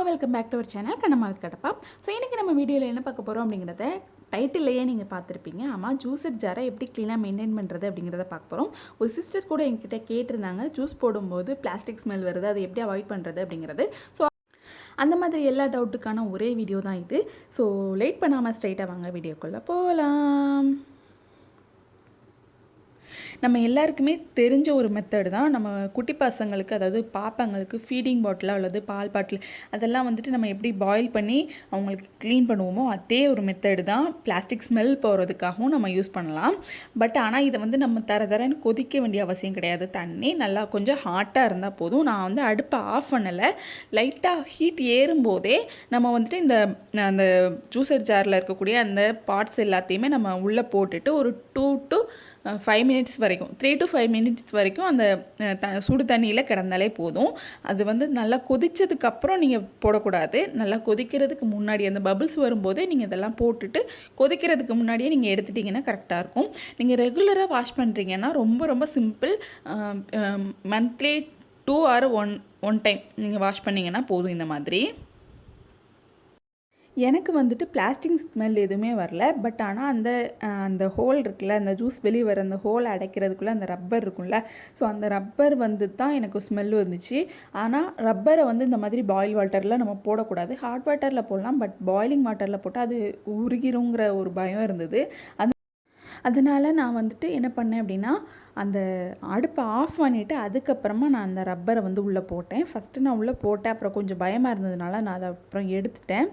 Welcome back to our channel kannammaKattappa. So இன்றைக்கி நம்ம வீடியோவில் என்ன பார்க்க போகிறோம் அப்படிங்கிறத டைட்டில்லையே நீங்கள் பார்த்துருப்பீங்க. ஆமாம், ஜூஸர் ஜாரை எப்படி க்ளீனாக மெயின்டைன் பண்ணுறது அப்படிங்கிறத பார்க்க போகிறோம். ஒரு சிஸ்டர் கூட என்கிட்ட கேட்டிருந்தாங்க, ஜூஸ் போடும்போது பிளாஸ்டிக் ஸ்மெல் வருது, அதை எப்படி அவாய்ட் பண்ணுறது அப்படிங்கிறது. ஸோ அந்த மாதிரி எல்லா டவுட்டுக்கான ஒரே வீடியோ தான் இது. ஸோ லேட் பண்ணாமல் ஸ்ட்ரைட்டாக வாங்க வீடியோக்குள்ளே போகலாம். நம்ம எல்லாருக்குமே தெரிஞ்ச ஒரு மெத்தட் தான். நம்ம குட்டி பசங்களுக்கு, அதாவது பாப்பாங்களுக்கு ஃபீடிங் பாட்டில் அல்லது பால் பாட்டில் அதெல்லாம் வந்துட்டு நம்ம எப்படி பாயில் பண்ணி அவங்களுக்கு க்ளீன் பண்ணுவோமோ அதே ஒரு மெத்தடு தான். பிளாஸ்டிக் ஸ்மெல் போகிறதுக்காகவும் நம்ம யூஸ் பண்ணலாம். பட் ஆனால் இதை வந்து நம்ம தரன்னு கொதிக்க வேண்டிய அவசியம் கிடையாது. தண்ணி நல்லா கொஞ்சம் ஹாட்டாக இருந்தால் போதும். நான் வந்து அடுப்பை ஆஃப் பண்ணலை, லைட்டாக ஹீட் ஏறும்போதே நம்ம வந்துட்டு அந்த ஜூஸர் ஜாரில் இருக்கக்கூடிய அந்த பார்ட்ஸ் எல்லாத்தையுமே நம்ம உள்ளே போட்டுட்டு ஒரு 2 to 5 minutes வரைக்கும், 3 to 5 minutes வரைக்கும் அந்த சுடு தண்ணியில் கிடந்தாலே போதும். அது வந்து நல்லா கொதித்ததுக்கப்புறம் நீங்கள் போடக்கூடாது. நல்லா கொதிக்கிறதுக்கு முன்னாடி அந்த பபிள்ஸ் வரும்போதே நீங்கள் இதெல்லாம் போட்டுட்டு கொதிக்கிறதுக்கு முன்னாடியே நீங்கள் எடுத்துட்டிங்கன்னா கரெக்டாக இருக்கும். நீங்கள் ரெகுலராக வாஷ் பண்ணுறீங்கன்னா ரொம்ப ரொம்ப சிம்பிள். மந்த்லி 2 or 1 time நீங்கள் வாஷ் பண்ணிங்கன்னா போதும். இந்த மாதிரி எனக்கு வந்துட்டு பிளாஸ்டிக் ஸ்மெல் எதுவுமே வரல. பட் ஆனால் அந்த ஹோல் இருக்குல்ல, அந்த ஜூஸ் வெளியே வர அந்த ஹோல் அடைக்கிறதுக்குள்ளே அந்த ரப்பர் இருக்குல்ல, ஸோ அந்த ரப்பர் வந்து தான் எனக்கு ஸ்மெல் வந்துச்சு. ஆனால் ரப்பரை வந்து இந்த மாதிரி பாயில் வாட்டரில் நம்ம போடக்கூடாது. ஹாட் வாட்டரில் போடலாம், பட் பாயிலிங் வாட்டரில் போட்டால் அது உருகிருங்கிற ஒரு பயம் இருந்தது. அதனால் நான் வந்துட்டு என்ன பண்ணேன் அப்படின்னா, அந்த அடுப்பை ஆஃப் பண்ணிவிட்டு அதுக்கப்புறமா நான் அந்த ரப்பரை வந்து உள்ளே போட்டேன். ஃபஸ்ட்டு நான் உள்ளே போட்டேன், அப்புறம் கொஞ்சம் பயமாக இருந்ததுனால நான் அதை அப்புறம் எடுத்துட்டேன்.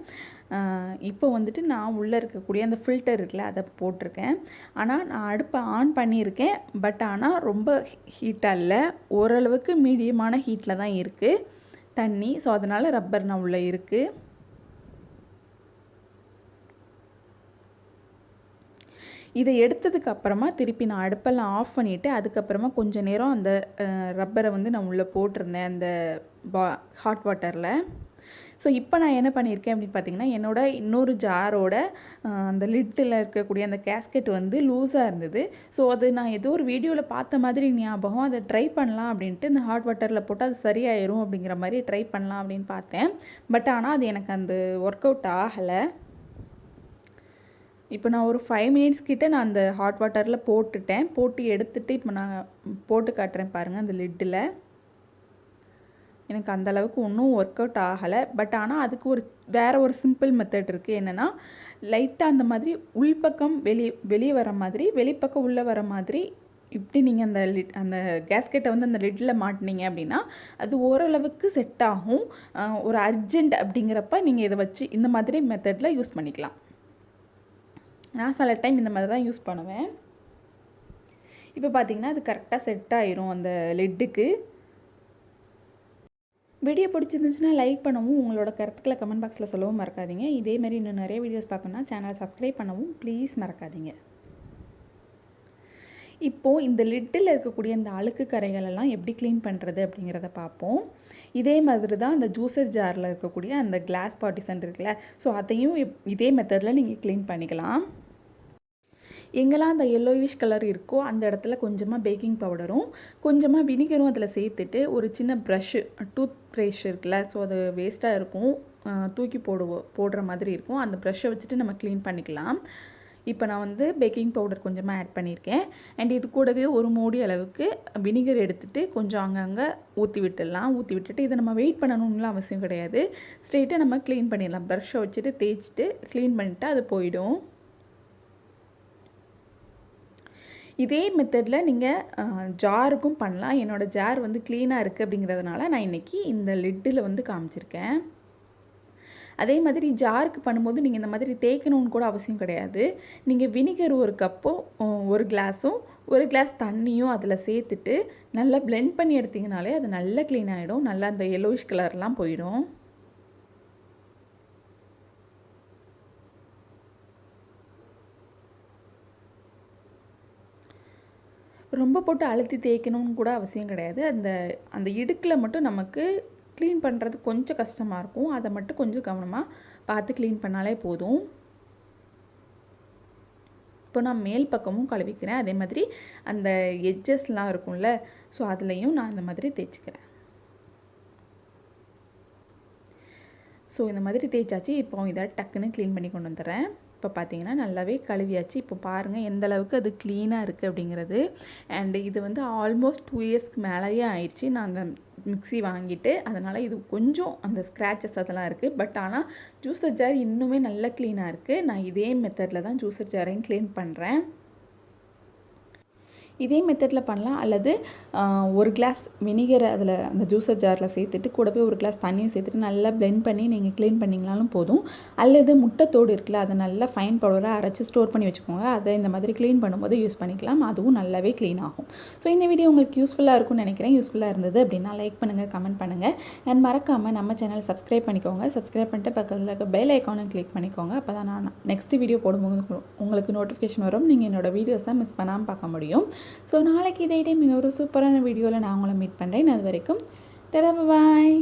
இப்போ வந்துட்டு நான் உள்ளே இருக்கக்கூடிய அந்த ஃபில்டர் இருக்குல்ல, அதை போட்டிருக்கேன். ஆனால் நான் அடுப்பை ஆன் பண்ணியிருக்கேன். பட் ஆனால் ரொம்ப ஹீட்டாக இல்லை, ஓரளவுக்கு மீடியமான ஹீட்டில் தான் இருக்குது தண்ணி. ஸோ அதனால் ரப்பர் நான் உள்ளே இருக்குது. இதை எடுத்ததுக்கு அப்புறமா திருப்பி நான் அடுப்பெல்லாம் ஆஃப் பண்ணிவிட்டு அதுக்கப்புறமா கொஞ்சம் நேரம் அந்த ரப்பரை வந்து நான் உள்ளே போட்டிருந்தேன் அந்த ஹாட் வாட்டரில். ஸோ இப்போ நான் என்ன பண்ணியிருக்கேன் அப்படின்னு பார்த்தீங்கன்னா, என்னோடய இன்னொரு ஜாரோட அந்த லிட்டில் இருக்கக்கூடிய அந்த கேஸ்கெட் வந்து லூஸாக இருந்தது. ஸோ அது நான் ஏதோ ஒரு வீடியோவில் பார்த்த மாதிரி ஞாபகம். அதை ட்ரை பண்ணலாம் அப்படின்ட்டு இந்த ஹாட் வாட்டரில் போட்டு அது சரியாயிரும் அப்படிங்கிற மாதிரி ட்ரை பண்ணலாம் அப்படின்னு பார்த்தேன். பட் ஆனால் அது எனக்கு அந்த ஒர்க் அவுட் ஆகலை. இப்போ நான் ஒரு 5 minutes கிட்ட நான் அந்த ஹாட் வாட்டரில் போட்டு எடுத்துகிட்டு இப்போ நான் போட்டு காட்டுறேன் பாருங்கள். அந்த லிட்டில் எனக்கு அந்தளவுக்கு ஒன்றும் ஒர்க் அவுட் ஆகலை. பட் ஆனால் அதுக்கு வேறு ஒரு சிம்பிள் மெத்தட் இருக்குது. என்னென்னா, லைட்டாக அந்த மாதிரி உள்பக்கம் வெளியே வர மாதிரி, வெளிப்பக்கம் உள்ளே வர மாதிரி இப்படி நீங்கள் அந்த கேஸ்கெட்டை வந்து அந்த லிட்டில் மாட்டினீங்க அப்படின்னா அது ஓரளவுக்கு செட் ஆகும். ஒரு அர்ஜெண்ட் அப்படிங்கிறப்ப நீங்கள் இதை வச்சு இந்த மாதிரி மெத்தடில் யூஸ் பண்ணிக்கலாம். நான் சில டைம் இந்த மாதிரி தான் யூஸ் பண்ணுவேன். இப்போ பார்த்தீங்கன்னா அது கரெக்டாக செட் ஆயிரும் அந்த லிட்டுக்கு. வீடியோ பிடிச்சிருந்துச்சுன்னா லைக் பண்ணவும், உங்களோட கருத்துக்களை கமெண்ட் பாக்ஸில் சொல்லவும் மறக்காதீங்க. இதேமாதிரி இன்னும் நிறைய வீடியோஸ் பார்க்கணுன்னா சேனலை சப்ஸ்கிரைப் பண்ணவும் ப்ளீஸ் மறக்காதீங்க. இப்போது இந்த லிட்டில் இருக்கக்கூடிய அந்த அழுக்கு கரைகளெல்லாம் எப்படி க்ளீன் பண்ணுறது அப்படிங்கிறத பார்ப்போம். இதே மாதிரி தான் அந்த ஜூஸர் ஜாரில் இருக்கக்கூடிய அந்த கிளாஸ் பார்ட்டிஷன் இருக்குல்ல, ஸோ அதையும் இதே மெத்தடில் நீங்கள் க்ளீன் பண்ணிக்கலாம். எங்கெல்லாம் அந்த yellowish கலர் இருக்கோ அந்த இடத்துல கொஞ்சமாக பேக்கிங் பவுடரும் கொஞ்சமாக வினிகரும் அதில் சேர்த்துட்டு ஒரு சின்ன ப்ரஷ்ஷு, டூத் ப்ரஷ் இருக்குல்ல, ஸோ அது வேஸ்ட்டாக இருக்கும், தூக்கி போடுற மாதிரி இருக்கும். அந்த ப்ரஷ்ஷை வச்சுட்டு நம்ம க்ளீன் பண்ணிக்கலாம். இப்போ நான் வந்து பேக்கிங் பவுடர் கொஞ்சமாக ஆட் பண்ணியிருக்கேன். அண்ட் இது கூடவே ஒரு மூடி அளவுக்கு வினிகர் எடுத்துகிட்டு கொஞ்சம் அங்கங்கே ஊற்றி விட்டுட்டு இதை நம்ம வெயிட் பண்ணணும்லாம் அவசியம் கிடையாது. ஸ்ட்ரெயிட்டாக நம்ம க்ளீன் பண்ணிடலாம். ப்ரஷ்ஷை வச்சுட்டு தேய்ச்சிட்டு க்ளீன் பண்ணிவிட்டு அது போயிடும். இதே மெத்தடில் நீங்கள் ஜாருக்கும் பண்ணலாம். என்னோடய ஜார் வந்து க்ளீனாக இருக்குது அப்படிங்கிறதுனால நான் இன்றைக்கி இந்த லிட்டில் வந்து காமிச்சிருக்கேன். அதே மாதிரி ஜாருக்கு பண்ணும்போது நீங்கள் இந்த மாதிரி தேய்க்கணும்னு கூட அவசியம் கிடையாது. நீங்கள் வினிகர் 1 கப்பும் 1 கிளாஸும் 1 கிளாஸ் தண்ணியும் அதில் சேர்த்துட்டு நல்லா பிளெண்ட் பண்ணி எடுத்திங்கனாலே அது நல்லா க்ளீன் ஆகிடும். நல்லா அந்த yellowish கலர்லாம் போயிடும். ரொம்ப போட்டு அழுத்தி தேய்க்கணும்னு கூட அவசியம் கிடையாது. அந்த இடுக்கில் மட்டும் நமக்கு க்ளீன் பண்ணுறது கொஞ்சம் கஷ்டமாக இருக்கும். அதை மட்டும் கொஞ்சம் கவனமாக பார்த்து க்ளீன் பண்ணாலே போதும். இப்போ நான் மேல் பக்கமும் கழுவிக்கிறேன். அதே மாதிரி அந்த எட்ஜஸ்லாம் இருக்கும்ல, ஸோ அதுலேயும் நான் இந்த மாதிரி தேய்ச்சிக்கிறேன். ஸோ இந்த மாதிரி தேய்ச்சாச்சு. இப்போ இதை டக்குன்னு க்ளீன் பண்ணி கொண்டு வந்துடுறேன். இப்போ பார்த்தீங்கன்னா நல்லாவே கழுவியாச்சு. இப்போ பாருங்கள் எந்த அளவுக்கு அது க்ளீனாக இருக்குது அப்படிங்கிறது. அண்ட் இது வந்து ஆல்மோஸ்ட் 2 இயர்ஸ்க்கு மேலேயே ஆயிடுச்சு நான் அந்த மிக்ஸி வாங்கிட்டு. அதனால் இது கொஞ்சம் அந்த ஸ்க்ராச்சஸ் அதெல்லாம் இருக்குது. பட் ஆனால் ஜூஸர் ஜார் இன்னுமே நல்லா க்ளீனாக இருக்குது. நான் இதே மெத்தடில் தான் ஜூஸர் ஜாரையும் க்ளீன் பண்ணுறேன். இதே மெத்தடில் பண்ணலாம். அல்லது 1 கிளாஸ் வினிகரை அதில் அந்த ஜூஸர் ஜாரில் சேர்த்துட்டு கூட போய் 1 கிளாஸ் தண்ணியும் சேர்த்துட்டு நல்லா பிளெண்ட் பண்ணி நீங்கள் க்ளீன் பண்ணிங்கனாலும் போதும். அல்லது முட்டைத்தோடு இருக்குல்ல, அதை நல்லா ஃபைன் பவுடராக அரைச்சி ஸ்டோர் பண்ணி வச்சுக்கோங்க. அதை இந்த மாதிரி க்ளீன் பண்ணும்போது யூஸ் பண்ணிக்கலாம். அதுவும் நல்லாவே க்ளீன் ஆகும். ஸோ இந்த வீடியோ உங்களுக்கு யூஸ்ஃபுல்லாக இருக்கும்னு நினைக்கிறேன். யூஸ்ஃபுல்லாக இருந்தது அப்படின்னா லைக் பண்ணுங்கள், கமெண்ட் பண்ணுங்கள். அண்ட் மறக்காமல் நம்ம சேனலை சப்ஸ்கிரைப் பண்ணிக்கோங்க. சப்ஸ்கிரைப் பண்ணிட்டு பக்கத்தில் இருக்க பெல் ஐக்கானை கிளிக் பண்ணிக்கோங்க. அப்போ தான் நான் நெக்ஸ்ட் வீடியோ போடும்போது உங்களுக்கு நோட்டிஃபிகேஷன் வரும். நீங்கள் என்னோடய வீடியோஸ் தான் மிஸ் பண்ணாமல் பார்க்க முடியும். ஸோ நாளைக்கு இதே டைம் இன்னொரு சூப்பரான வீடியோவில் நான் உங்களை மீட் பண்ணுறேன். அது வரைக்கும் டாடா, பாய்.